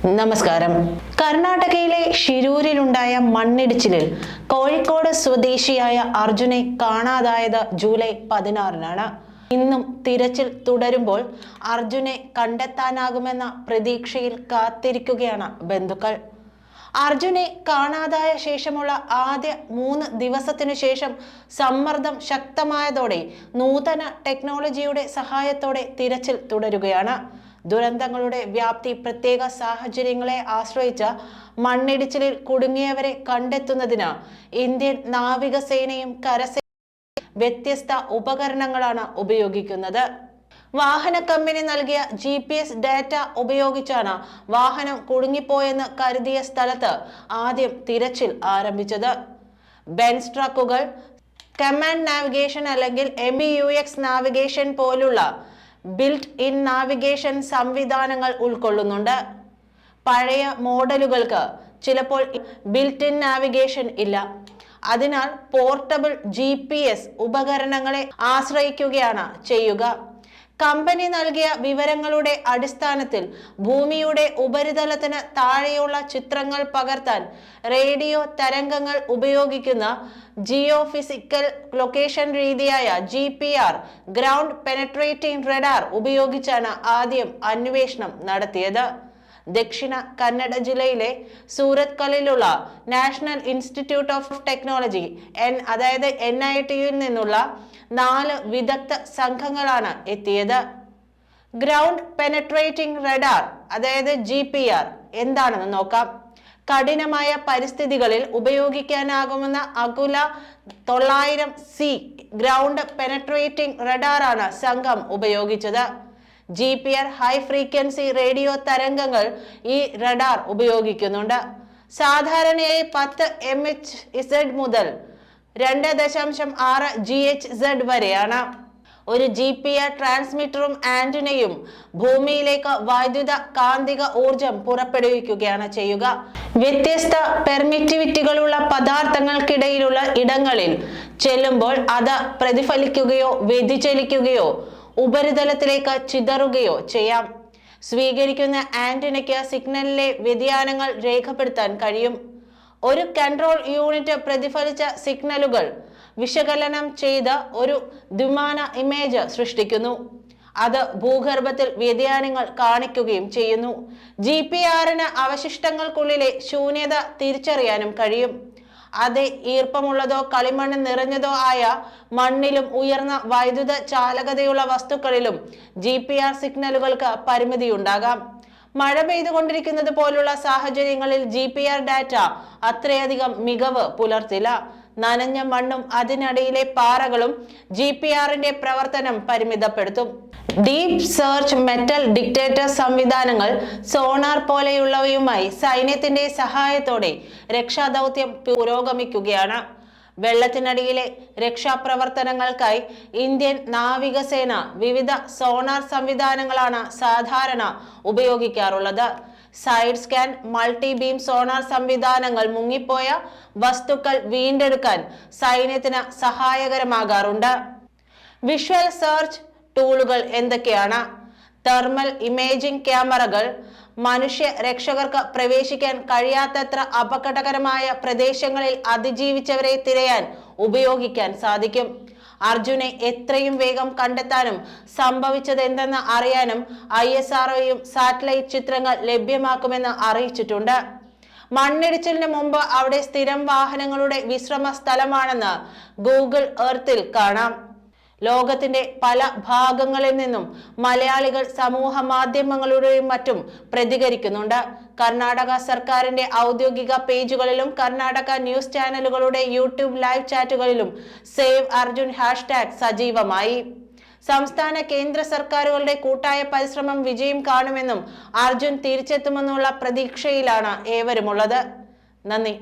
നമസ്കാരം. കർണാടകയിലെ ഷിരൂരിലുണ്ടായ മണ്ണിടിച്ചിലിൽ കോഴിക്കോട് സ്വദേശിയായ അർജുനെ കാണാതായത് ജൂലൈ 16-നാണ്. ഇന്നും തിരച്ചിൽ തുടരുമ്പോൾ അർജുനെ കണ്ടെത്താനാകുമെന്ന പ്രതീക്ഷയിൽ കാത്തിരിക്കുകയാണ് ബന്ധുക്കൾ. അർജുനെ കാണാതായ ശേഷമുള്ള ആദ്യ 3 ദിവസത്തിനു ശേഷം സമ്മർദ്ദം ശക്തമായതോടെ നൂതന ടെക്നോളജിയുടെ സഹായത്തോടെ തിരച്ചിൽ തുടരുകയാണ്. ദുരന്തങ്ങളുടെ വ്യാപ്തി, പ്രത്യേക സാഹചര്യങ്ങളെ ആശ്രയിച്ച് മണ്ണിടിച്ചിലിൽ കുടുങ്ങിയവരെ കണ്ടെത്തുന്നതിന് ഇന്ത്യൻ നാവികസേനയും കരസേനയും വ്യത്യസ്ത ഉപകരണങ്ങളാണ് ഉപയോഗിക്കുന്നത്. വാഹന കമ്പനി നൽകിയ GPS ഡാറ്റ ഉപയോഗിച്ചാണ് വാഹനം കുടുങ്ങിപ്പോയെന്ന് കരുതിയ സ്ഥലത്ത് ആദ്യം തിരച്ചിൽ ആരംഭിച്ചത്. ബെൻസ് ട്രക്കുകൾ, കമാൻഡ് നാവിഗേഷൻ അല്ലെങ്കിൽ MBUX നാവിഗേഷൻ പോലുള്ള ബിൽറ്റ് ഇൻ നാവിഗേഷൻ സംവിധാനങ്ങൾ ഉൾക്കൊള്ളുന്നുണ്ട്. പഴയ മോഡലുകൾക്ക് ചിലപ്പോൾ ബിൽറ്റ് ഇൻ നാവിഗേഷൻ ഇല്ല. അതിനാൽ പോർട്ടബിൾ GPS ഉപകരണങ്ങളെ ആശ്രയിക്കുകയാണ് ചെയ്യുക. കമ്പനി നൽകിയ വിവരങ്ങളുടെ അടിസ്ഥാനത്തിൽ ഭൂമിയുടെ ഉപരിതലത്തിന് താഴെയുള്ള ചിത്രങ്ങൾ പകർത്താൻ റേഡിയോ തരംഗങ്ങൾ ഉപയോഗിക്കുന്ന ജിയോഫിസിക്കൽ ലൊക്കേഷൻ രീതിയായ GPR ഗ്രൗണ്ട് പെനട്രേറ്റിംഗ് റഡാർ ഉപയോഗിച്ചാണ് ആദ്യം അന്വേഷണം നടത്തിയത്. ദക്ഷിണ കന്നഡ ജില്ലയിലെ സൂരത്കലിലുള്ള നാഷണൽ ഇൻസ്റ്റിറ്റ്യൂട്ട് ഓഫ് ടെക്നോളജി NIT-യിൽ നിന്നുള്ള 4 വിദഗ്ധ സംഘങ്ങളാണ് എത്തിയത്. ഗ്രൗണ്ട് പെനട്രേറ്റിംഗ് റഡാർ GPR എന്താണെന്ന് നോക്കാം. കഠിനമായ പരിസ്ഥിതികളിൽ ഉപയോഗിക്കാനാകുമെന്ന അകുല 900C ഗ്രൗണ്ട് പെനട്രേറ്റിംഗ് റഡാറാണ് സംഘം ഉപയോഗിച്ചത്. GPR ഹൈ ഫ്രീക്വൻസി റേഡിയോ തരംഗങ്ങൾ ഈ റഡാർ ഉപയോഗിക്കുന്നുണ്ട്. സാധാരണയായി 10 MHz മുതൽ 2.6 GHz വരെയാണ്. ഒരു GPR ട്രാൻസ്മിറ്ററും ആന്റിനയും ഭൂമിയിലേക്ക് വൈദ്യുത കാന്തിക ഊർജം പുറപ്പെടുവിക്കുകയാണ് ചെയ്യുക. വ്യത്യസ്ത പെർമിറ്റിവിറ്റികളുള്ള പദാർത്ഥങ്ങൾക്കിടയിലുള്ള ഇടങ്ങളിൽ ചെല്ലുമ്പോൾ അത് പ്രതിഫലിക്കുകയോ വ്യതിചലിക്കുകയോ ഉപരിതലത്തിലേക്ക് ചിതറുകയോ ചെയ്യാം. സ്വീകരിക്കുന്ന ആന്റിനയ്ക്ക് സിഗ്നലിലെ വ്യതിയാനങ്ങൾ രേഖപ്പെടുത്താൻ കഴിയും. ഒരു കൺട്രോൾ യൂണിറ്റ് പ്രതിഫലിച്ച സിഗ്നലുകൾ വിശകലനം ചെയ്ത് ഒരു ദ്വിമാന ഇമേജ് സൃഷ്ടിക്കുന്നു. അത് ഭൂഗർഭത്തിൽ വ്യതിയാനങ്ങൾ കാണിക്കുകയും ചെയ്യുന്നു. GPR-ന് അവശിഷ്ടങ്ങൾക്കുള്ളിലെ ശൂന്യത തിരിച്ചറിയാനും കഴിയും. അത് ഈർപ്പമുള്ളതോ കളിമണ്ണ് നിറഞ്ഞതോ ആയ മണ്ണിലും ഉയർന്ന വൈദ്യുത ചാലകതയുള്ള വസ്തുക്കളിലും GPR സിഗ്നലുകൾക്ക് പരിമിതിയുണ്ടാകാം. മഴ പെയ്തുകൊണ്ടിരിക്കുന്നത് പോലുള്ള സാഹചര്യങ്ങളിൽ GPR ഡാറ്റ അത്രയധികം മികവ് പുലർത്തില്ല. നനഞ്ഞ മണ്ണും അതിനിടയിലെ പാറകളും GPR-ന്റെ പ്രവർത്തനം പരിമിതപ്പെടുത്തും. ഡീപ് സെർച്ച് മെറ്റൽ ഡിറ്റക്ടർ സംവിധാനങ്ങൾ, സോണാർ പോലെയുള്ളവയുമായി സൈന്യത്തിന്റെ സഹായത്തോടെ രക്ഷാദൗത്യം പുരോഗമിക്കുകയാണ്. വെള്ളത്തിനടിയിലെ രക്ഷാപ്രവർത്തനങ്ങൾക്കായി ഇന്ത്യൻ നാവികസേന വിവിധ സോണാർ സംവിധാനങ്ങളാണ് സാധാരണ ഉപയോഗിക്കാറുള്ളത്. Side scan, multi beam sonar സംവിധാനങ്ങൾ മുങ്ങിപ്പോയ വസ്തുക്കൾ വീണ്ടെടുക്കാൻ സൈന്യത്തിന് സഹായകരമാകാറുണ്ട്. വിഷ്വൽ സെർച്ച് ടൂളുകൾ എന്തൊക്കെയാണ്? തെർമൽ ഇമേജിംഗ് ക്യാമറകൾ മനുഷ്യ രക്ഷകർക്ക് പ്രവേശിക്കാൻ കഴിയാത്തത്ര അപകടകരമായ പ്രദേശങ്ങളിൽ അതിജീവിച്ചവരെ തിരയാൻ ഉപയോഗിക്കാൻ സാധിക്കും. അർജുനെ എത്രയും വേഗം കണ്ടെത്താനും സംഭവിച്ചതെന്തെന്ന് അറിയാനും ISROയും സാറ്റലൈറ്റ് ചിത്രങ്ങൾ ലഭ്യമാക്കുമെന്ന് അറിയിച്ചിട്ടുണ്ട്. മണ്ണിടിച്ചിലിന് മുമ്പ് അവിടെ സ്ഥിരം വാഹനങ്ങളുടെ വിശ്രമ സ്ഥലമാണെന്ന് ഗൂഗിൾ എർത്തിൽ കാണാം. ലോകത്തിന്റെ പല ഭാഗങ്ങളിൽ നിന്നും മലയാളികൾ സമൂഹ മാധ്യമങ്ങളുടെയും മറ്റും പ്രതികരിക്കുന്നുണ്ട്. കർണാടക സർക്കാരിന്റെ ഔദ്യോഗിക പേജുകളിലും കർണാടക ന്യൂസ് ചാനലുകളുടെ യൂട്യൂബ് ലൈവ് ചാറ്റുകളിലും സേവ് അർജുൻ ഹാഷ്ടാഗ് സജീവമായി. സംസ്ഥാന കേന്ദ്ര സർക്കാരുകളുടെ കൂട്ടായ പരിശ്രമം വിജയം കാണുമെന്നും അർജുൻ തിരിച്ചെത്തുമെന്നുള്ള പ്രതീക്ഷയിലാണ് ഏവരുമുള്ളത്. നന്ദി.